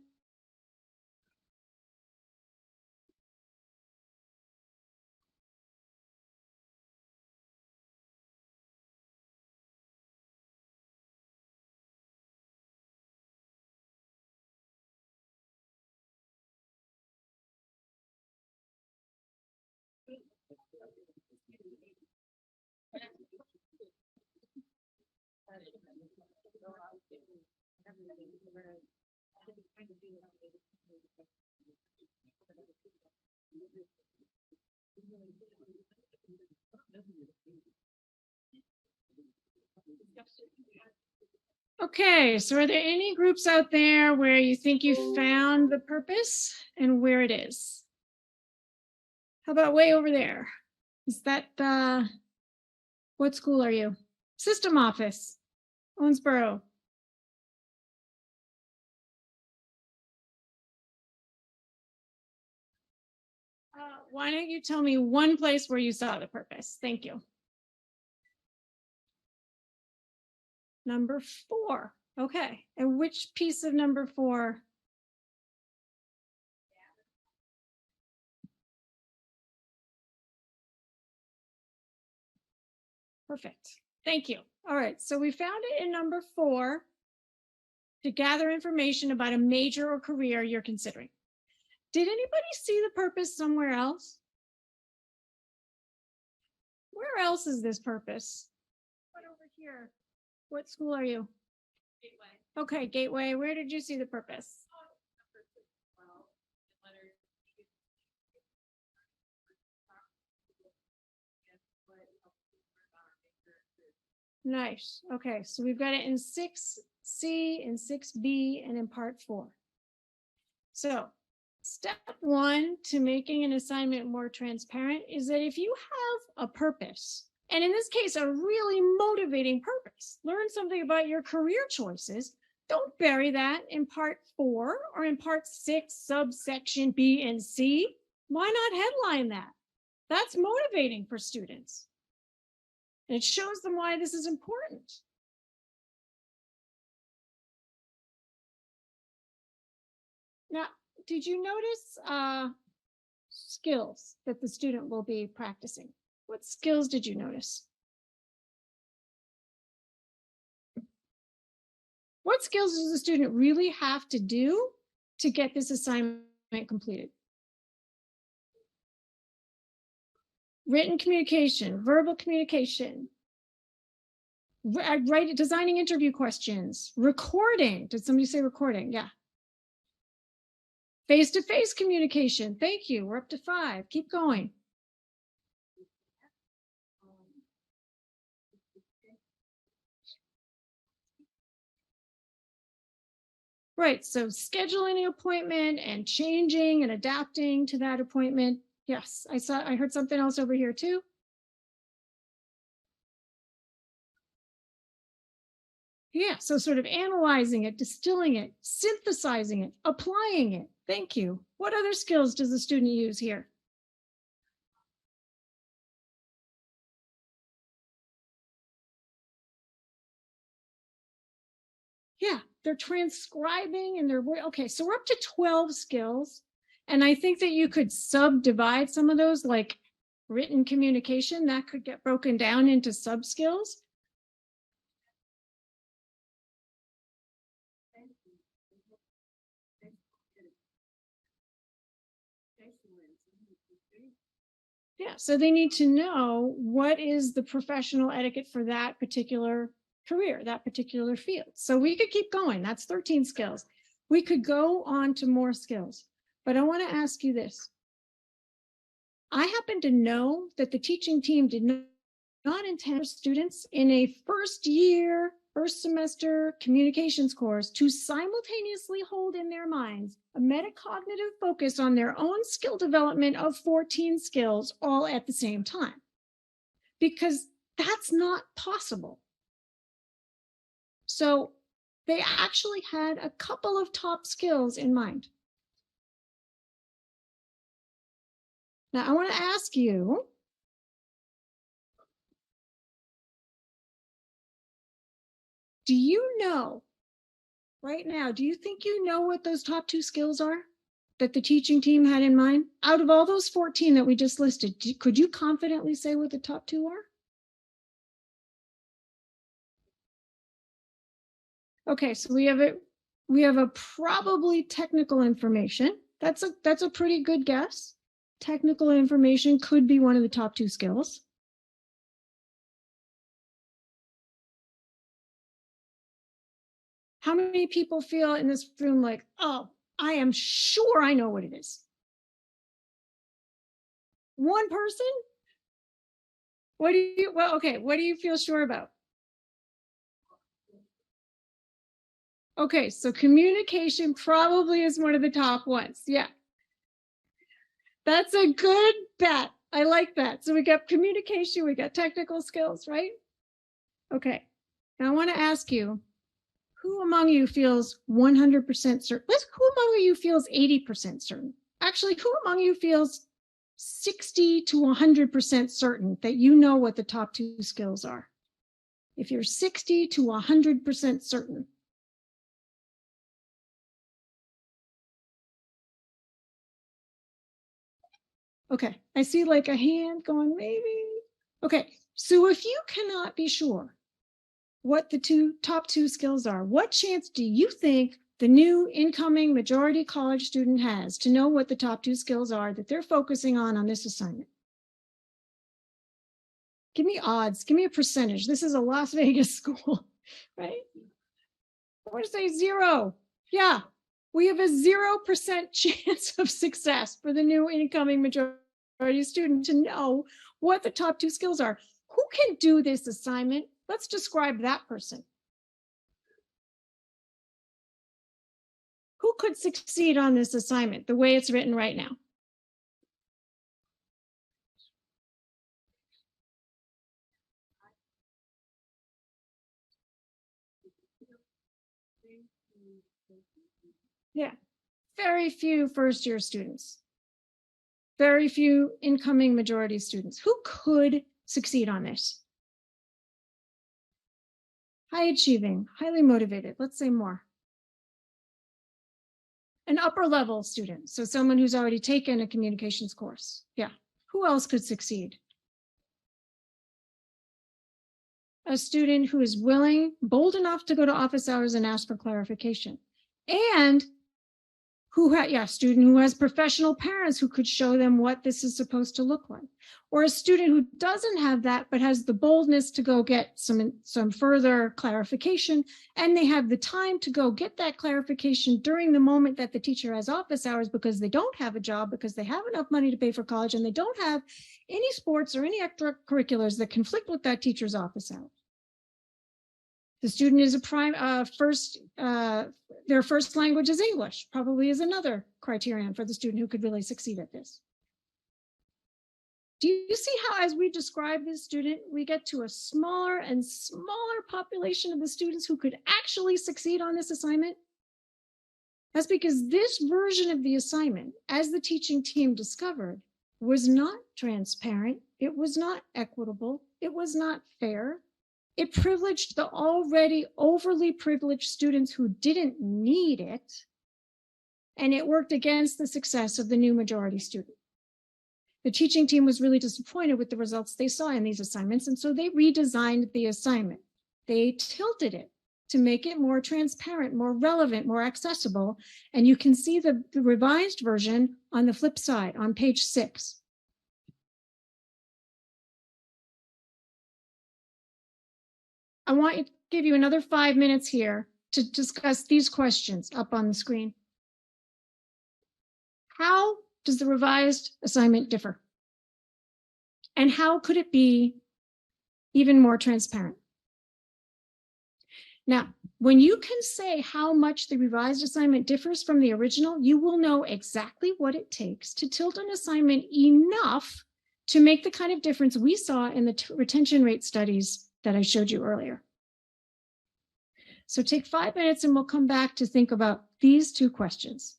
Okay, so are there any groups out there where you think you found the purpose and where it is? How about way over there? Is that, what school are you? System office, Owensboro. Why don't you tell me one place where you saw the purpose? Thank you. Number 4. Okay. And which piece of number 4? Perfect. Thank you. All right. So we found it in number 4 to gather information about a major or career you're considering. Did anybody see the purpose somewhere else? Where else is this purpose? What over here? What school are you? Gateway. Okay, Gateway. Where did you see the purpose? Nice. Okay, so we've got it in 6C, in 6B, and in part 4. So step 1 to making an assignment more transparent is that if you have a purpose, and in this case, a really motivating purpose, learn something about your career choices, don't bury that in part 4 or in part 6, subsection B and C. Why not headline that? That's motivating for students. And it shows them why this is important. Now, did you notice skills that the student will be practicing? What skills did you notice? What skills does the student really have to do to get this assignment completed? Written communication, verbal communication, designing interview questions, recording. Did somebody say recording? Yeah. Face-to-face communication. Thank you. We're up to 5. Keep going. Right. So scheduling an appointment and changing and adapting to that appointment. Yes, I heard something else over here too. Yeah, so sort of analyzing it, distilling it, synthesizing it, applying it, Thank you. What other skills does the student use here? Yeah, they're transcribing and okay, so we're up to 12 skills. And I think that you could subdivide some of those, like written communication, that could get broken down into sub skills. Yeah, so they need to know what is the professional etiquette for that particular career, that particular field. So we could keep going. That's 13 skills. We could go on to more skills, but I want to ask you this. I happen to know that the teaching team did not intend students in a first semester communications course to simultaneously hold in their minds a metacognitive focus on their own skill development of 14 skills all at the same time, because that's not possible. So they actually had a couple of top skills in mind. Now I want to ask you, do you know right now, do you think you know what those top 2 skills are that the teaching team had in mind? Out of all those 14 that we just listed, could you confidently say what the top 2 are? Okay, so we have a probably technical information. That's a pretty good guess. Technical information could be one of the top 2 skills. How many people feel in this room like, oh, I am sure I know what it is? One person? What do you feel sure about? Okay, so communication probably is one of the top ones. Yeah. That's a good bet. I like that. So we got communication, we got technical skills, right? Okay. Now I want to ask you, who among you feels 100% certain? Who among you feels 80% certain? Actually, who among you feels 60 to 100% certain that you know what the top 2 skills are? If you're 60 to 100% certain. Okay, I see like a hand going maybe. Okay, so if you cannot be sure what the top two skills are, what chance do you think the new incoming majority college student has to know what the top 2 skills are that they're focusing on this assignment? Give me odds, give me a percentage. This is a Las Vegas school, right? I want to say 0. Yeah, we have a 0% chance of success for the new incoming majority student to know what the top 2 skills are. Who can do this assignment? Let's describe that person. Who could succeed on this assignment the way it's written right now? Yeah, very few first-year students, very few incoming majority students. Who could succeed on this? High achieving, highly motivated, let's say more. An upper level student, so someone who's already taken a communications course. Yeah, who else could succeed? A student who is willing, bold enough to go to office hours and ask for clarification. And student who has professional parents who could show them what this is supposed to look like. Or a student who doesn't have that, but has the boldness to go get some further clarification, and they have the time to go get that clarification during the moment that the teacher has office hours because they don't have a job, because they have enough money to pay for college, and they don't have any sports or any extracurriculars that conflict with that teacher's office hours. The student is their first language is English, probably is another criterion for the student who could really succeed at this. Do you see how, as we describe this student, we get to a smaller and smaller population of the students who could actually succeed on this assignment? That's because this version of the assignment, as the teaching team discovered, was not transparent. It was not equitable. It was not fair. It privileged the already overly privileged students who didn't need it. And it worked against the success of the new majority student. The teaching team was really disappointed with the results they saw in these assignments, and so they redesigned the assignment. They tilted it to make it more transparent, more relevant, more accessible. And you can see the revised version on the flip side on page 6. I want to give you another 5 minutes here to discuss these questions up on the screen. How does the revised assignment differ? And how could it be even more transparent? Now, when you can say how much the revised assignment differs from the original, you will know exactly what it takes to tilt an assignment enough to make the kind of difference we saw in the retention rate studies that I showed you earlier. So take 5 minutes and we'll come back to think about these 2 questions.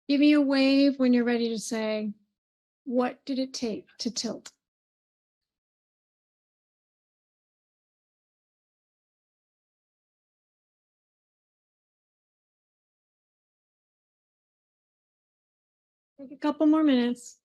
Give me a wave when you're ready to say, what did it take to tilt? Take a couple more minutes.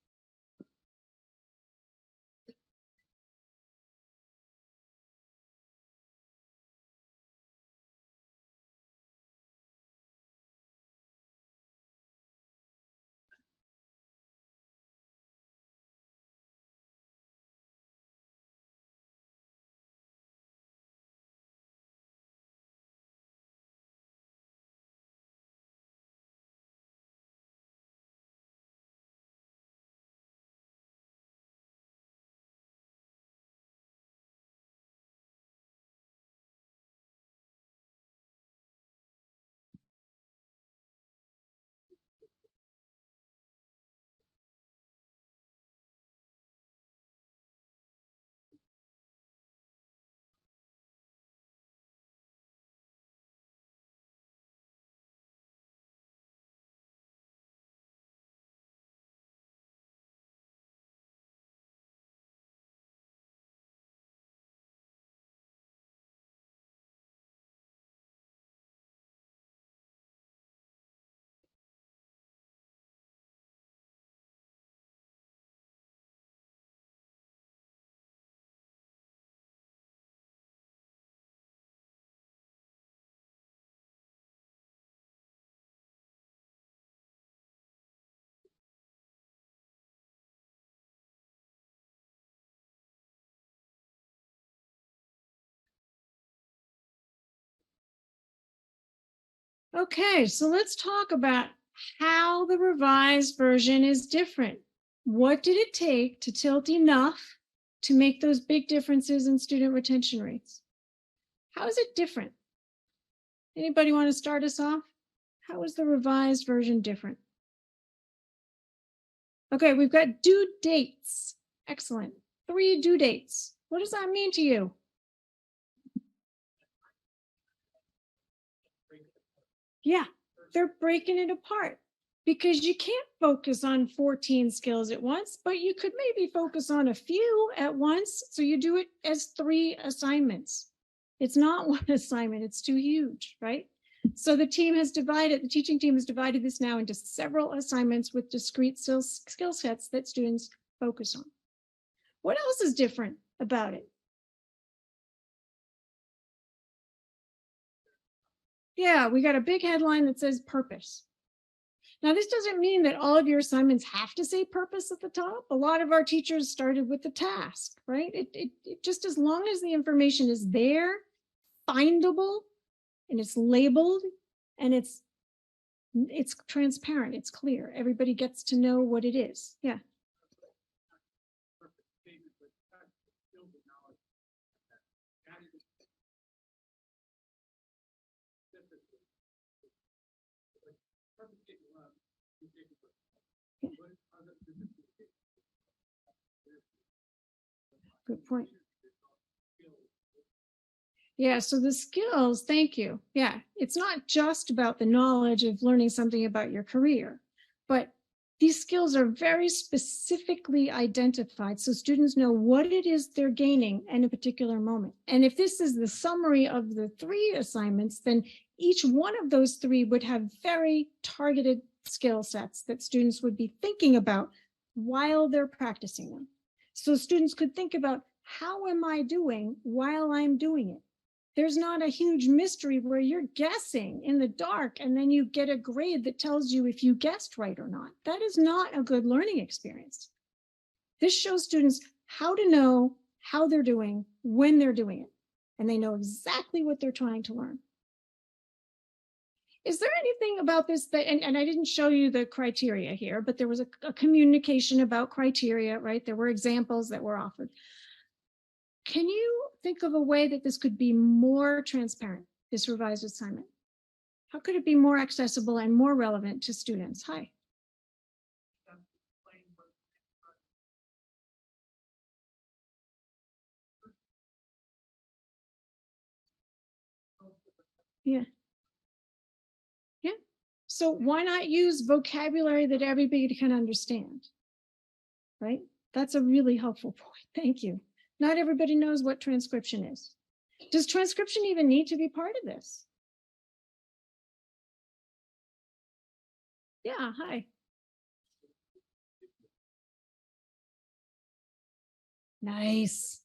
Okay, so let's talk about how the revised version is different. What did it take to tilt enough to make those big differences in student retention rates? How is it different? Anybody want to start us off? How is the revised version different? Okay, we've got due dates. Excellent. 3 due dates. What does that mean to you? Yeah, they're breaking it apart because you can't focus on 14 skills at once, but you could maybe focus on a few at once. So you do it as 3 assignments. It's not one assignment, it's too huge, right? So the teaching team has divided this now into several assignments with discrete skill sets that students focus on. What else is different about it? Yeah, we got a big headline that says purpose. Now, this doesn't mean that all of your assignments have to say purpose at the top. A lot of our teachers started with the task, right? It just, as long as the information is there, findable, and it's labeled, and it's transparent, it's clear. Everybody gets to know what it is. Yeah. Good point. Yeah, so the skills, thank you. Yeah, it's not just about the knowledge of learning something about your career, but these skills are very specifically identified so students know what it is they're gaining in a particular moment. And if this is the summary of the 3 assignments, then each one of those 3 would have very targeted skill sets that students would be thinking about while they're practicing them. So students could think about, how am I doing while I'm doing it? There's not a huge mystery where you're guessing in the dark and then you get a grade that tells you if you guessed right or not. That is not a good learning experience. This shows students how to know how they're doing when they're doing it, and they know exactly what they're trying to learn. Is there anything about this that, and I didn't show you the criteria here, but there was a communication about criteria, right? There were examples that were offered. Can you think of a way that this could be more transparent, this revised assignment? How could it be more accessible and more relevant to students? Hi. Yeah. Yeah. So why not use vocabulary that everybody can understand? Right? That's a really helpful point. Thank you. Not everybody knows what transcription is. Does transcription even need to be part of this? Yeah, hi. Nice.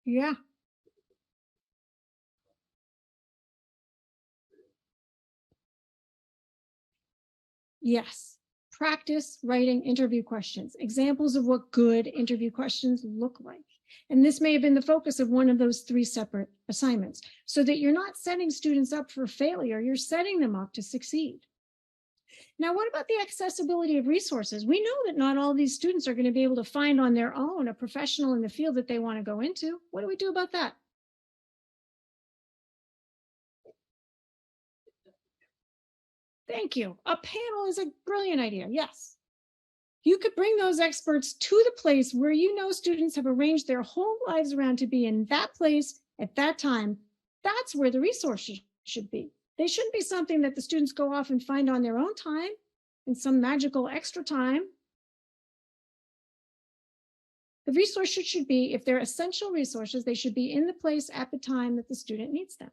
Yeah. Yes. Practice writing interview questions, examples of what good interview questions look like. And this may have been the focus of one of those 3 separate assignments, so that you're not setting students up for failure, you're setting them up to succeed. Now, what about the accessibility of resources? We know that not all these students are going to be able to find on their own a professional in the field that they want to go into. What do we do about that? Thank you. A panel is a brilliant idea. Yes. You could bring those experts to the place where you know students have arranged their whole lives around to be in that place at that time. That's where the resources should be. They shouldn't be something that the students go off and find on their own time in some magical extra time. The resources should be, if they're essential resources, they should be in the place at the time that the student needs them.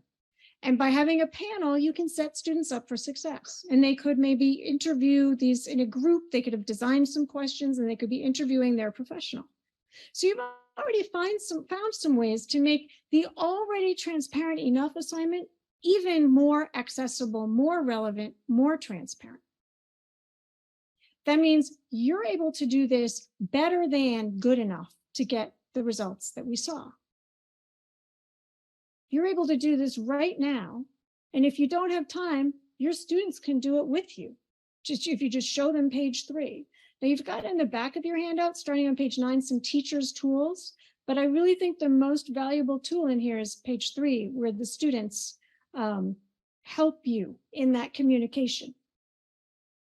And by having a panel, you can set students up for success. And they could maybe interview these in a group. They could have designed some questions and they could be interviewing their professional. So you've already found some ways to make the already transparent enough assignment even more accessible, more relevant, more transparent. That means you're able to do this better than good enough to get the results that we saw. You're able to do this right now And if you don't have time, your students can do it with you. Just if you just show them page 3. Now you've got in the back of your handout, starting on page 9, some teachers' tools, but I really think the most valuable tool in here is page 3, where the students help you in that communication.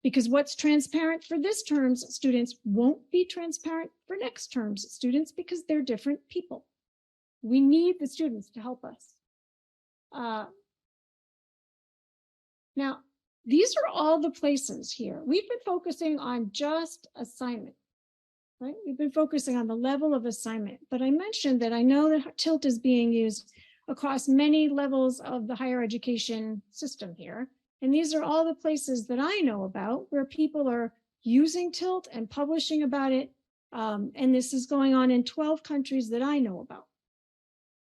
Because what's transparent for this term's students won't be transparent for next term's students because they're different people. We need the students to help us. Now, these are all the places here. We've been focusing on just assignment, right? We've been focusing on the level of assignment, but I mentioned that I know that TILT is being used across many levels of the higher education system here. And these are all the places that I know about where people are using TILT and publishing about it. And this is going on in 12 countries that I know about.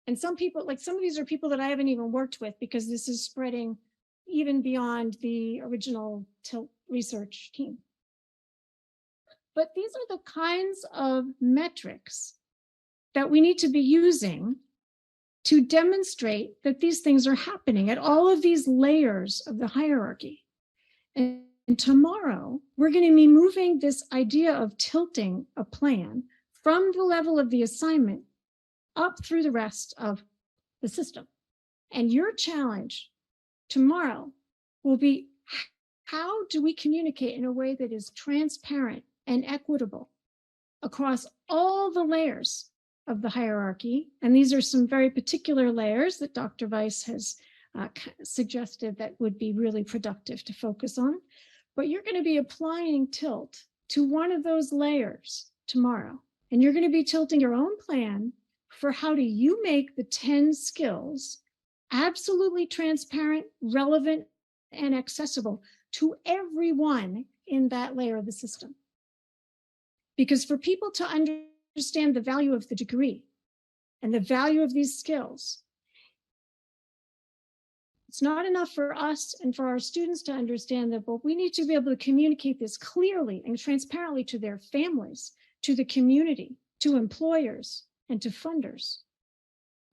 And some people, like some of these are people that I haven't even worked with because this is spreading even beyond the original TILT research team. But these are the kinds of metrics that we need to be using to demonstrate that these things are happening at all of these layers of the hierarchy. And tomorrow, we're going to be moving this idea of tilting a plan from the level of the assignment up through the rest of the system. And your challenge tomorrow will be, how do we communicate in a way that is transparent and equitable across all the layers of the hierarchy? And these are some very particular layers that Dr. Weiss has suggested that would be really productive to focus on. But you're going to be applying TILT to one of those layers tomorrow. And you're going to be tilting your own plan for how do you make the 10 skills absolutely transparent, relevant, and accessible to everyone in that layer of the system. Because for people to understand the value of the degree and the value of these skills, it's not enough for us and for our students to understand that, but we need to be able to communicate this clearly and transparently to their families, to the community, to employers, and to funders.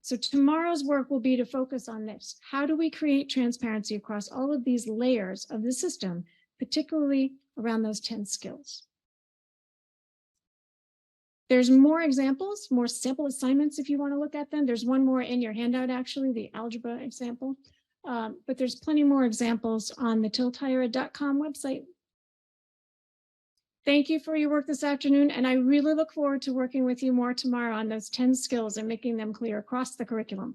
So tomorrow's work will be to focus on this. How do we create transparency across all of these layers of the system, particularly around those 10 skills? There's more examples, more sample assignments if you want to look at them. There's one more in your handout, actually, the algebra example. But there's plenty more examples on the tilthighered.com website. Thank you for your work this afternoon, and I really look forward to working with you more tomorrow on those 10 skills and making them clear across the curriculum.